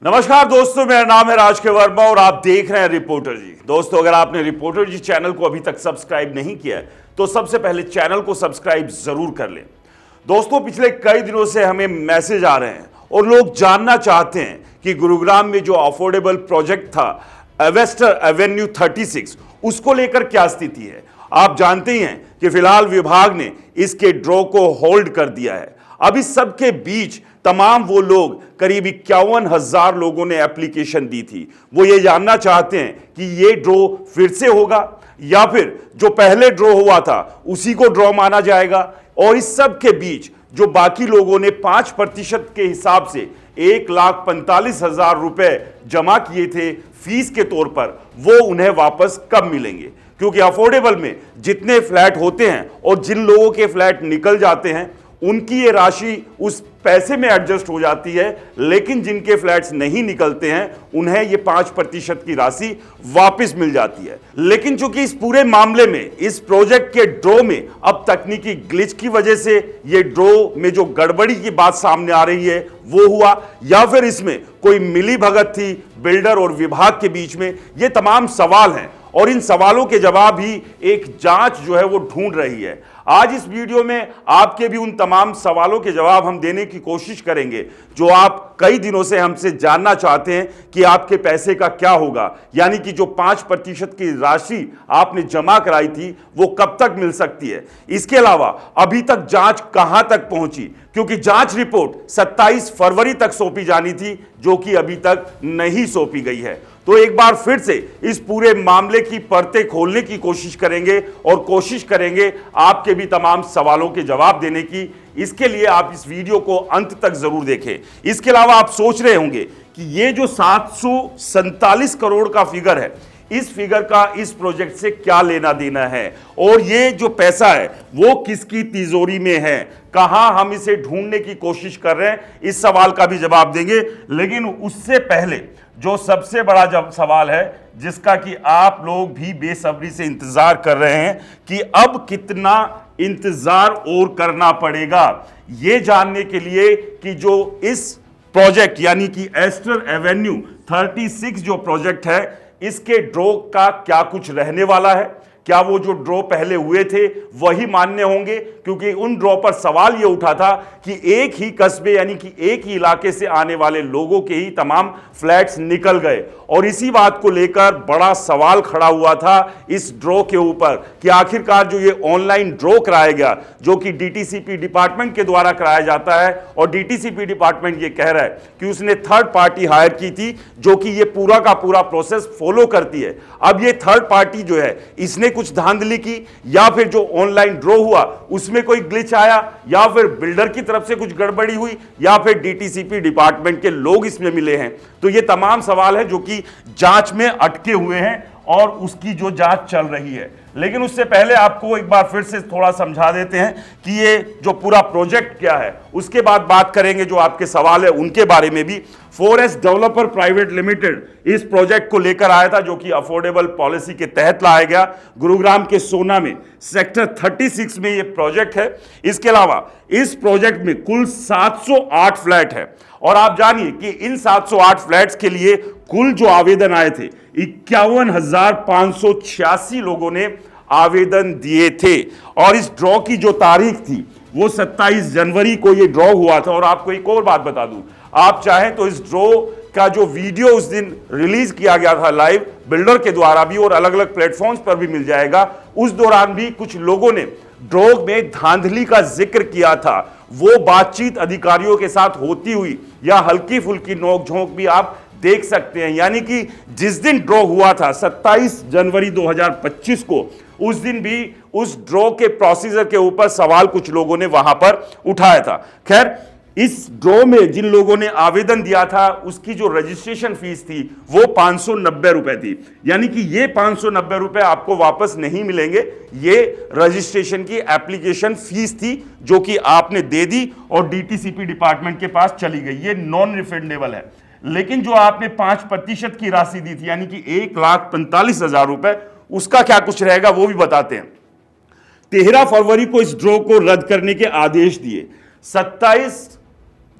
नमस्कार दोस्तों, मेरा नाम है राज के वर्मा और आप देख रहे हैं रिपोर्टर जी। दोस्तों, अगर आपने रिपोर्टर जी चैनल को अभी तक सब्सक्राइब नहीं किया है तो सबसे पहले चैनल को सब्सक्राइब जरूर कर लें। दोस्तों, पिछले कई दिनों से हमें मैसेज आ रहे हैं और लोग जानना चाहते हैं कि गुरुग्राम में जो अफोर्डेबल प्रोजेक्ट था एवेस्टर एवेन्यू 36, उसको लेकर क्या स्थिति है। आप जानते ही हैं कि फिलहाल विभाग ने इसके ड्रॉ को होल्ड कर दिया है। अब इस सब के बीच तमाम वो लोग, करीब 51,000 लोगों ने एप्लीकेशन दी थी, वो ये जानना चाहते हैं कि ये ड्रॉ फिर से होगा या फिर जो पहले ड्रॉ हुआ था उसी को ड्रॉ माना जाएगा। और इस सब के बीच जो बाकी लोगों ने 5% के हिसाब से 1,45,000 रुपए जमा किए थे फीस के तौर पर, वो उन्हें वापस कब मिलेंगे। क्योंकि अफोर्डेबल में जितने फ्लैट होते हैं और जिन लोगों के फ्लैट निकल जाते हैं उनकी ये राशि उस पैसे में एडजस्ट हो जाती है, लेकिन जिनके फ्लैट्स नहीं निकलते हैं उन्हें ये 5% की राशि वापस मिल जाती है। लेकिन चूंकि इस पूरे मामले में, इस प्रोजेक्ट के ड्रॉ में अब तकनीकी ग्लिच की वजह से ये ड्रॉ में जो गड़बड़ी की बात सामने आ रही है वो हुआ, या फिर इसमें कोई मिली भगत थी बिल्डर और विभाग के बीच में, ये तमाम सवाल हैं और इन सवालों के जवाब ही एक जांच जो है वो ढूंढ रही है। आज इस वीडियो में आपके भी उन तमाम सवालों के जवाब हम देने की कोशिश करेंगे जो आप कई दिनों से हमसे जानना चाहते हैं कि आपके पैसे का क्या होगा, यानी कि जो 5% की राशि आपने जमा कराई थी वो कब तक मिल सकती है। इसके अलावा अभी तक जांच कहां तक पहुंची, क्योंकि जांच रिपोर्ट 27 फरवरी तक सौंपी जानी थी जो कि अभी तक नहीं सौंपी गई है। तो एक बार फिर से इस पूरे मामले की परतें खोलने की कोशिश करेंगे और कोशिश करेंगे आपके भी तमाम सवालों के जवाब देने की। इसके लिए आप इस वीडियो को अंत तक जरूर देखें। इसके अलावा आप सोच रहे होंगे कि ये जो 747 करोड़ का फिगर है, इस फिगर का इस प्रोजेक्ट से क्या लेना देना है और ये जो पैसा है वो किसकी तिजोरी में है, कहां हम इसे ढूंढने की कोशिश कर रहे हैं, इस सवाल का भी जवाब देंगे। लेकिन उससे पहले जो सबसे बड़ा सवाल है जिसका कि आप लोग भी बेसब्री से इंतजार कर रहे हैं कि अब कितना इंतजार और करना पड़ेगा, ये जानने के लिए कि जो इस प्रोजेक्ट यानी कि एस्टर एवेन्यू 36 जो प्रोजेक्ट है, इसके ड्रॉ का क्या कुछ रहने वाला है। क्या वो जो ड्रॉ पहले हुए थे वही मान्य होंगे, क्योंकि उन ड्रॉ पर सवाल ये उठा था कि एक ही कस्बे यानी कि एक ही इलाके से आने वाले लोगों के ही तमाम फ्लैट्स निकल गए। और इसी बात को लेकर बड़ा सवाल खड़ा हुआ था इस ड्रॉ के ऊपर कि आखिरकार जो ये ऑनलाइन ड्रॉ कराया गया, जो कि डीटीसीपी डिपार्टमेंट के द्वारा कराया जाता है, और डीटीसीपी डिपार्टमेंट ये कह रहा है कि उसने थर्ड पार्टी हायर की थी जो कि ये पूरा का पूरा प्रोसेस फॉलो करती है। अब ये थर्ड पार्टी जो है इसने कुछ धांधली की, या फिर जो ऑनलाइन ड्रॉ हुआ उसमें कोई ग्लिच आया, या फिर बिल्डर की तरफ से कुछ गड़बड़ी हुई, या फिर डीटीसीपी डिपार्टमेंट के लोग इसमें मिले हैं। तो ये तमाम सवाल है जो कि जांच में अटके हुए हैं और उसकी जो जांच चल रही है। लेकिन उससे पहले आपको एक बार फिर से थोड़ा समझा देते हैं कि ये जो पूरा प्रोजेक्ट क्या है, उसके बाद बात करेंगे जो आपके सवाल है उनके बारे में भी। 4S डेवलपर प्राइवेट लिमिटेड इस प्रोजेक्ट को लेकर आया था जो कि अफोर्डेबल पॉलिसी के तहत लाया गया। गुरुग्राम के सोना में सेक्टर 36 में ये प्रोजेक्ट है। इसके अलावा इस प्रोजेक्ट में कुल 708 फ्लैट है और आप जानिए कि इन 708 फ्लैट्स के लिए कुल जो आवेदन आए थे 51,586 लोगों ने आवेदन दिए थे। और इस ड्रॉ की जो तारीख थी वो 27 जनवरी को ये ड्रॉ हुआ था। और आपको एक और बात बता दूं, आप चाहें तो इस ड्रॉ का जो वीडियो उस दिन रिलीज किया गया था लाइव बिल्डर के द्वारा भी और अलग अलग प्लेटफॉर्म्स पर भी मिल जाएगा। उस दौरान भी कुछ लोगों ने ड्रॉ में धांधली का जिक्र किया था। वो बातचीत अधिकारियों के साथ होती हुई या हल्की फुल्की नोकझोंक भी आप देख सकते हैं। यानी कि जिस दिन ड्रॉ हुआ था 27 जनवरी 2025 को, उस दिन भी उस ड्रॉ के प्रोसीजर के ऊपर सवाल कुछ लोगों ने वहां पर उठाया था। खैर, इस ड्रॉ में जिन लोगों ने आवेदन दिया था उसकी जो रजिस्ट्रेशन फीस थी वो 590 रुपए थी। यानी कि ये 590 रुपए आपको वापस नहीं मिलेंगे, ये रजिस्ट्रेशन की एप्लीकेशन फीस थी जो कि आपने दे दी और डीटीसीपी डिपार्टमेंट के पास चली गई। ये नॉन रिफंडेबल है। लेकिन जो आपने 5% की राशि दी थी यानी कि 1,45,000 रुपए, उसका क्या कुछ रहेगा वो भी बताते हैं। 13 फरवरी को इस ड्रॉ को रद्द करने के आदेश दिए। 27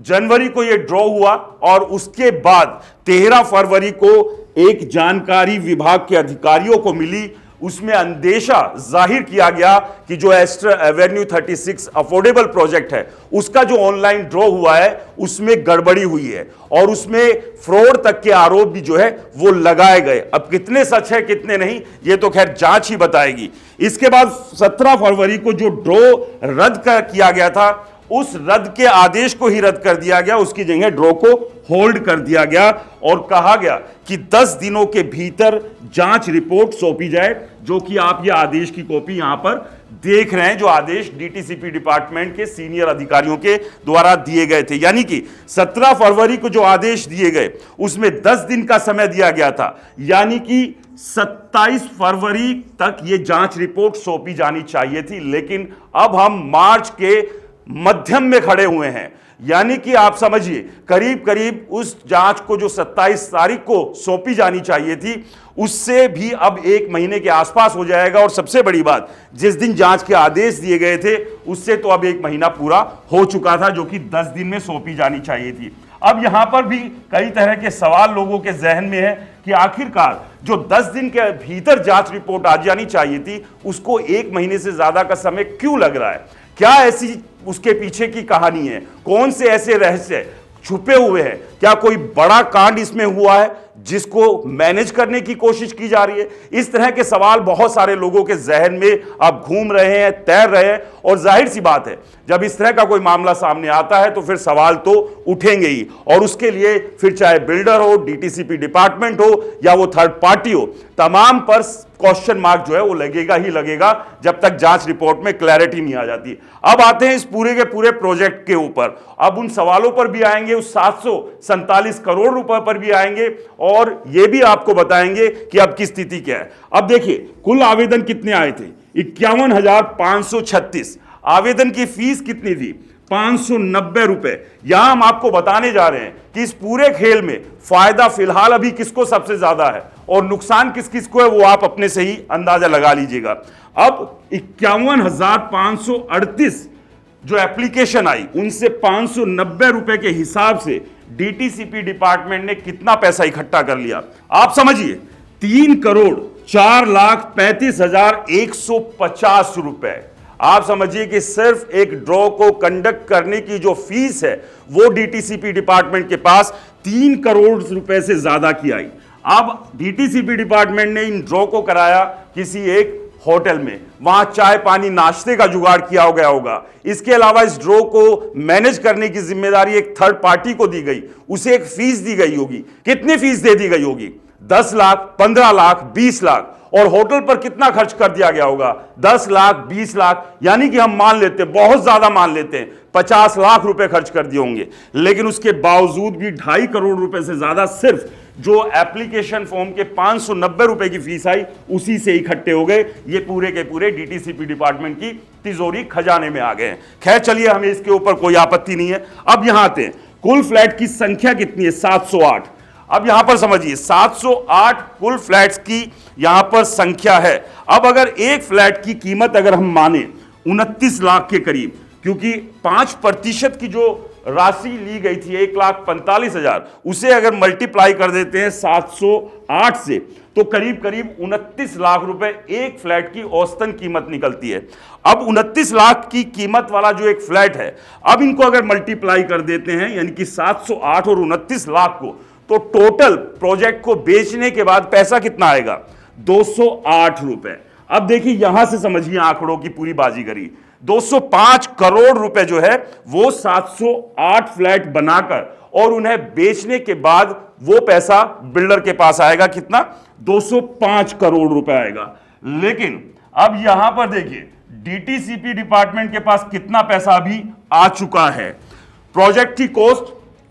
जनवरी को यह ड्रॉ हुआ और उसके बाद 13 फरवरी को एक जानकारी विभाग के अधिकारियों को मिली। उसमें अंदेशा जाहिर किया गया कि जो एवेन्यू 36 अफोर्डेबल प्रोजेक्ट है उसका जो ऑनलाइन ड्रॉ हुआ है उसमें गड़बड़ी हुई है और उसमें फ्रॉड तक के आरोप भी जो है वो लगाए गए। अब कितने सच है कितने नहीं ये तो खैर जांच ही बताएगी। इसके बाद 17 फरवरी को जो ड्रॉ रद्द किया गया था उस रद्द के आदेश को ही रद्द कर दिया गया, उसकी जगह ड्रॉ को होल्ड कर दिया गया और कहा गया कि 10 दिनों के भीतर जांच रिपोर्ट सौंपी जाए, जो कि आप ये आदेश की कॉपी यहां पर देख रहे हैं, जो आदेश डीटीसीपी डिपार्टमेंट के सीनियर अधिकारियों के द्वारा दिए गए थे। यानी कि 17 फरवरी को जो आदेश दिए गए उसमें 10 दिन का समय दिया गया था, यानी कि 27 फरवरी तक ये जांच रिपोर्ट सौंपी जानी चाहिए थी। लेकिन अब हम मार्च के मध्यम में खड़े हुए हैं, यानी कि आप समझिए करीब करीब उस जांच को जो 27 तारीख को सौंपी जानी चाहिए थी उससे भी अब 1 महीने के आसपास हो जाएगा। और सबसे बड़ी बात, जिस दिन जांच के आदेश दिए गए थे उससे तो अब 1 महीना पूरा हो चुका था, जो कि 10 दिन में सौंपी जानी चाहिए थी। अब यहां पर भी कई तरह के सवाल लोगों के जहन में है कि आखिरकार जो 10 दिन के भीतर जांच रिपोर्ट आ जानी चाहिए थी उसको 1 महीने से ज्यादा का समय क्यों लग रहा है? क्या ऐसी उसके पीछे की कहानी है? कौन से ऐसे रहस्य छुपे हुए हैं? क्या कोई बड़ा कांड इसमें हुआ है जिसको मैनेज करने की कोशिश की जा रही है? इस तरह के सवाल बहुत सारे लोगों के जहन में अब घूम रहे हैं, तैर रहे हैं। और जाहिर सी बात है, जब इस तरह का कोई मामला सामने आता है तो फिर सवाल तो उठेंगे ही, और उसके लिए फिर चाहे बिल्डर हो, डीटीसीपी डिपार्टमेंट हो या वो थर्ड पार्टी हो, तमाम पर क्वेश्चन मार्क जो है वो लगेगा ही लगेगा जब तक जांच रिपोर्ट में क्लैरिटी नहीं आ जाती। अब आते हैं इस पूरे के पूरे प्रोजेक्ट के ऊपर। अब उन सवालों पर भी आएंगे, उस 747 करोड़ रुपए पर भी आएंगे और ये भी आपको बताएंगे कि अब की स्थिति क्या है। अब देखिए कुल आवेदन कितने आए थे, 51,536। आवेदन की फीस कितनी थी, 590 रुपए। यहां हम आपको बताने जा रहे हैं कि इस पूरे खेल में फायदा फिलहाल अभी किसको सबसे ज्यादा है और नुकसान किस किस को है वो आप अपने से ही अंदाजा लगा लीजिएगा। अब 51,538 जो एप्लीकेशन आई उनसे 590 रुपए के हिसाब से डीटीसीपी डिपार्टमेंट ने कितना पैसा इकट्ठा कर लिया आप समझिए, 3,04,35,150 रुपए। आप समझिए कि सिर्फ एक ड्रॉ को कंडक्ट करने की जो फीस है वो डीटीसीपी डिपार्टमेंट के पास 3 करोड़ रुपए से ज्यादा की आई। अब डीटीसीपी डिपार्टमेंट ने इन ड्रॉ को कराया किसी एक होटल में, वहां चाय पानी नाश्ते का जुगाड़ किया गया होगा। इसके अलावा इस ड्रॉ को मैनेज करने की जिम्मेदारी एक थर्ड पार्टी को दी गई, उसे एक फीस दी गई होगी। कितनी फीस दे दी गई होगी? 10 लाख, 15 लाख, 20 लाख। और होटल पर कितना खर्च कर दिया गया होगा? 10 लाख, 20 लाख, यानी कि हम मान लेते हैं, बहुत ज्यादा मान लेते हैं, 50 लाख रुपए खर्च कर दिए होंगे। लेकिन उसके बावजूद भी 2.5 करोड़ रुपए से ज्यादा सिर्फ जो एप्लीकेशन फॉर्म के 590 रुपए की फीस आई उसी से इकट्ठे हो गए। ये पूरे के पूरे डीटीसीपी डिपार्टमेंट की तिजोरी खजाने में आ गए हैं। खैर चलिए, हमें इसके ऊपर कोई आपत्ति नहीं है। अब यहां आते हैं, कुल फ्लैट की संख्या कितनी है? 708। अब यहां पर समझिए 708 कुल फ्लैट्स की यहां पर संख्या है। अब अगर एक फ्लैट की कीमत अगर हम माने 29 लाख के करीब, क्योंकि 5% की जो राशि ली गई थी 1,45,000, उसे अगर मल्टीप्लाई कर देते हैं 708 से तो करीब करीब 29 लाख रुपए एक फ्लैट की औसतन कीमत निकलती है। अब 29 लाख की कीमत वाला जो एक फ्लैट है, अब इनको अगर मल्टीप्लाई कर देते हैं यानी कि 708 और 29 लाख को, तो टोटल प्रोजेक्ट को बेचने के बाद पैसा कितना आएगा? 208 रुपए। अब देखिए यहां से समझिए आंकड़ों की पूरी बाजीगरी। 205 करोड़ रुपए जो है वो 708 फ्लैट बनाकर और उन्हें बेचने के बाद वो पैसा बिल्डर के पास आएगा। कितना? 205 करोड़ रुपए आएगा। लेकिन अब यहां पर देखिए डीटीसीपी डिपार्टमेंट के पास कितना पैसा अभी आ चुका है। प्रोजेक्ट की कॉस्ट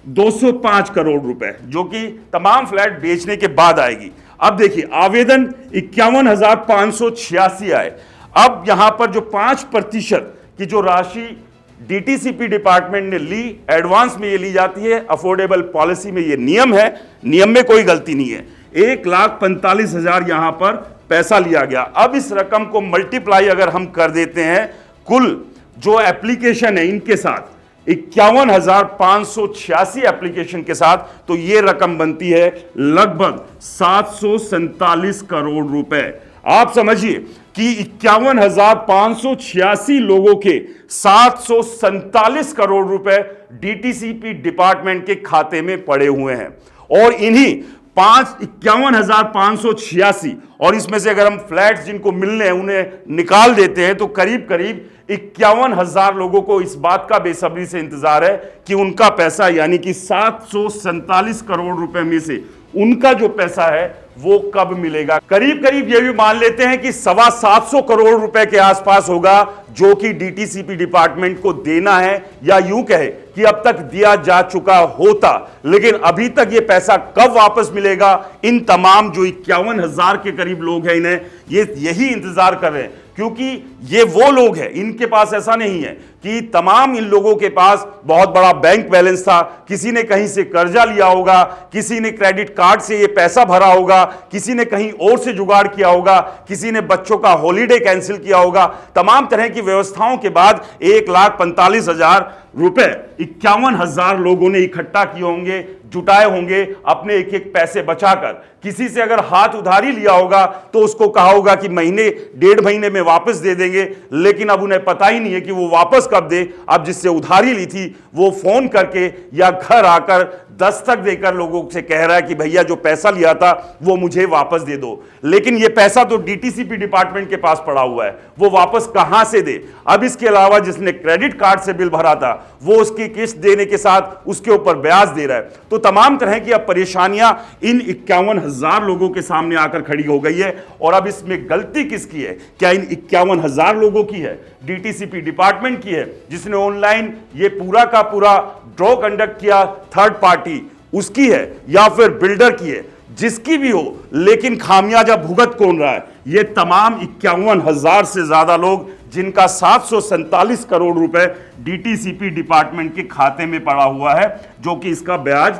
205 करोड़ रुपए, जो कि तमाम फ्लैट बेचने के बाद आएगी। अब देखिए आवेदन 51,586 आए। अब यहां पर जो 5% की जो राशि डीटीसीपी डिपार्टमेंट ने ली, एडवांस में ये ली जाती है, अफोर्डेबल पॉलिसी में ये नियम है, नियम में कोई गलती नहीं है। 1,45,000 यहां पर पैसा लिया गया। अब इस रकम को मल्टीप्लाई अगर हम कर देते हैं कुल जो एप्लीकेशन है इनके साथ, 51,586 एप्लीकेशन के साथ, तो यह रकम बनती है लगभग 747 करोड़ रुपए। आप समझिए कि 51,586 लोगों के 747 करोड़ रुपए डीटीसीपी डिपार्टमेंट के खाते में पड़े हुए हैं। और इन्हीं 51,586 और इसमें से अगर हम फ्लैट्स जिनको मिलने हैं उन्हें निकाल देते हैं तो करीब करीब 51,000 लोगों को इस बात का बेसब्री से इंतजार है कि उनका पैसा, यानी कि 747 करोड़ रुपए में से उनका जो पैसा है वो कब मिलेगा। करीब करीब ये भी मान लेते हैं कि 725 करोड़ रुपए के आसपास होगा जो कि डीटीसीपी डिपार्टमेंट को देना है, या यूं कहे कि अब तक दिया जा चुका होता, लेकिन अभी तक ये पैसा कब वापस मिलेगा, इन तमाम जो 51,000 के करीब लोग हैं इन्हें यही इंतजार कर रहे हैं। क्योंकि ये वो लोग हैं, इनके पास ऐसा नहीं है कि तमाम इन लोगों के पास बहुत बड़ा बैंक बैलेंस था, किसी ने कहीं से कर्जा लिया होगा, किसी ने क्रेडिट कार्ड से ये पैसा भरा होगा, किसी ने कहीं और से जुगाड़ किया होगा, किसी ने बच्चों का हॉलिडे कैंसिल किया होगा। तमाम तरह की व्यवस्थाओं के बाद 1,45,000 रुपए 51,000 लोगों ने इकट्ठा किए होंगे, जुटाए होंगे अपने एक एक पैसे बचाकर। किसी से अगर हाथ उधारी लिया होगा तो उसको कहा होगा कि महीने 1.5 महीने में वापस दे देंगे, लेकिन अब उन्हें पता ही नहीं है कि वो वापस कब दे। अब जिससे उधारी ली थी वो फोन करके या घर आकर दस्तक देकर लोगों से कह रहा है कि भैया जो पैसा लिया था वो मुझे वापस दे दो, लेकिन ये पैसा तो डीटीसीपी डिपार्टमेंट के पास पड़ा हुआ है, वो वापस कहां से दे। अब इसके अलावा जिसने क्रेडिट कार्ड से बिल भरा था वो उसकी किस्त देने के साथ उसके ऊपर ब्याज दे रहा है। तो तमाम तरह की अब परेशानियां इन 51,000 लोगों के सामने आकर खड़ी हो गई है। और अब इसमें गलती किसकी है? क्या इन 51,000 लोगों की है, डीटीसीपी डिपार्टमेंट की है जिसने ऑनलाइन ये पूरा का पूरा ड्रॉ कंडक्ट किया, थर्ड पार्टी उसकी है, या फिर बिल्डर की है? जिसकी भी हो, लेकिन खामियाजा भुगत कौन रहा है? ये तमाम 51,000 से ज्यादा लोग जिनका 747 करोड़ रुपए डीटीसीपी डिपार्टमेंट के खाते में पड़ा हुआ है, जो कि इसका ब्याज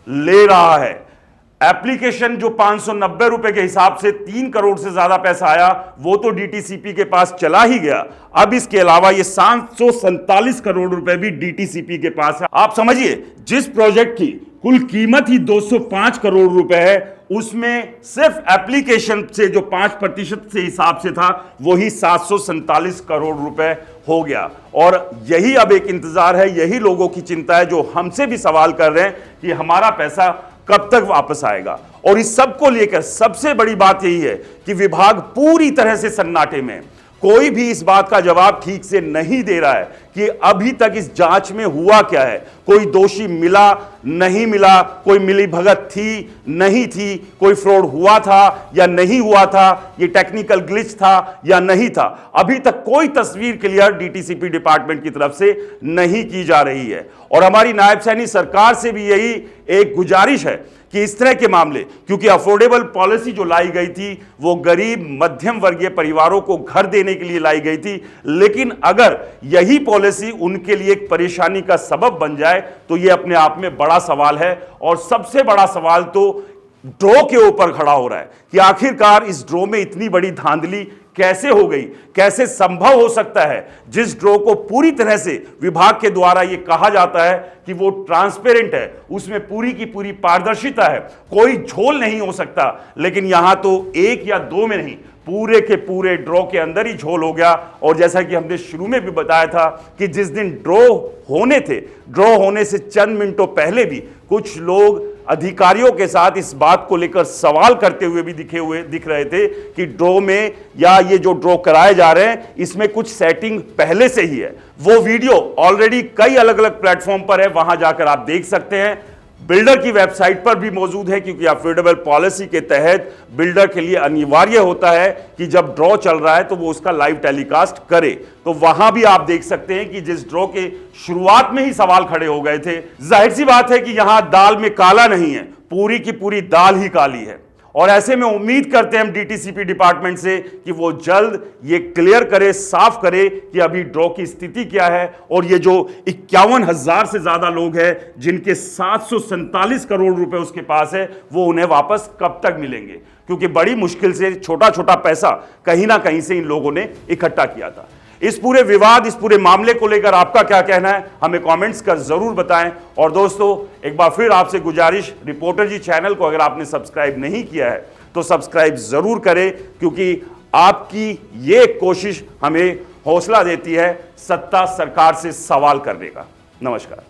ले रहा है। एप्लीकेशन जो 590 रुपए के हिसाब से 3 करोड़ से ज्यादा पैसा आया वो तो डीटीसीपी के पास चला ही गया। अब इसके अलावा ये 747 करोड़ रुपए भी डीटीसीपी के पास है। आप समझिए जिस प्रोजेक्ट की कुल कीमत ही 205 करोड़ रुपए है, उसमें सिर्फ एप्लीकेशन से जो 5% से हिसाब से था वही 747 करोड़ रुपए हो गया। और यही अब एक इंतजार है, यही लोगों की चिंता है जो हमसे भी सवाल कर रहे हैं कि हमारा पैसा कब तक वापस आएगा। और इस सब को लेकर सबसे बड़ी बात यही है कि विभाग पूरी तरह से सन्नाटे में, कोई भी इस बात का जवाब ठीक से नहीं दे रहा है कि अभी तक इस जांच में हुआ क्या है। कोई दोषी मिला नहीं मिला, कोई मिलीभगत थी नहीं थी, कोई फ्रॉड हुआ था या नहीं हुआ था, ये टेक्निकल ग्लिच था या नहीं था, अभी तक कोई तस्वीर क्लियर डीटीसीपी डिपार्टमेंट की तरफ से नहीं की जा रही है। और हमारी नायब सैनी सरकार से भी यही एक गुजारिश है कि इस तरह के मामले, क्योंकि अफोर्डेबल पॉलिसी जो लाई गई थी वो गरीब मध्यम वर्गीय परिवारों को घर देने के लिए लाई गई थी, लेकिन अगर यही पॉलिसी उनके लिए एक परेशानी का सबब बन जाए तो यह अपने आप में बड़ा सवाल है। और सबसे बड़ा सवाल तो ड्रॉ के ऊपर खड़ा हो रहा है कि आखिरकार इस ड्रॉ में इतनी बड़ी धांधली कैसे हो गई, कैसे संभव हो सकता है जिस ड्रॉ को पूरी तरह से विभाग के द्वारा यह कहा जाता है कि वो ट्रांसपेरेंट है, उसमें पूरी की पूरी पारदर्शिता है, कोई झोल नहीं हो सकता, लेकिन यहां तो 1 या 2 में नहीं, पूरे के पूरे ड्रॉ के अंदर ही झोल हो गया। और जैसा कि हमने शुरू में भी बताया था कि जिस दिन ड्रॉ होने थे, ड्रॉ होने से चंद मिनटों पहले भी कुछ लोग अधिकारियों के साथ इस बात को लेकर सवाल करते हुए भी दिख रहे थे कि ड्रॉ में या ये जो ड्रॉ कराए जा रहे हैं इसमें कुछ सेटिंग पहले से ही है। वो वीडियो ऑलरेडी कई अलग अलग प्लेटफॉर्म पर है, वहां जाकर आप देख सकते हैं। बिल्डर की वेबसाइट पर भी मौजूद है, क्योंकि अफोर्डेबल पॉलिसी के तहत बिल्डर के लिए अनिवार्य होता है कि जब ड्रॉ चल रहा है तो वो उसका लाइव टेलीकास्ट करे। तो वहां भी आप देख सकते हैं कि जिस ड्रॉ के शुरुआत में ही सवाल खड़े हो गए थे, जाहिर सी बात है कि यहां दाल में काला नहीं है, पूरी की पूरी दाल ही काली है। और ऐसे में उम्मीद करते हैं हम डीटीसीपी डिपार्टमेंट से कि वो जल्द ये क्लियर करे, साफ करे कि अभी ड्रॉ की स्थिति क्या है और ये जो 51,000 से ज्यादा लोग हैं जिनके 747 करोड़ रुपए उसके पास है वो उन्हें वापस कब तक मिलेंगे। क्योंकि बड़ी मुश्किल से छोटा छोटा पैसा कहीं ना कहीं से इन लोगों ने इकट्ठा किया था। इस पूरे विवाद, इस पूरे मामले को लेकर आपका क्या कहना है, हमें कमेंट्स कर जरूर बताएं। और दोस्तों, एक बार फिर आपसे गुजारिश, रिपोर्टर जी चैनल को अगर आपने सब्सक्राइब नहीं किया है तो सब्सक्राइब जरूर करें, क्योंकि आपकी ये कोशिश हमें हौसला देती है सत्ता सरकार से सवाल करने का। नमस्कार।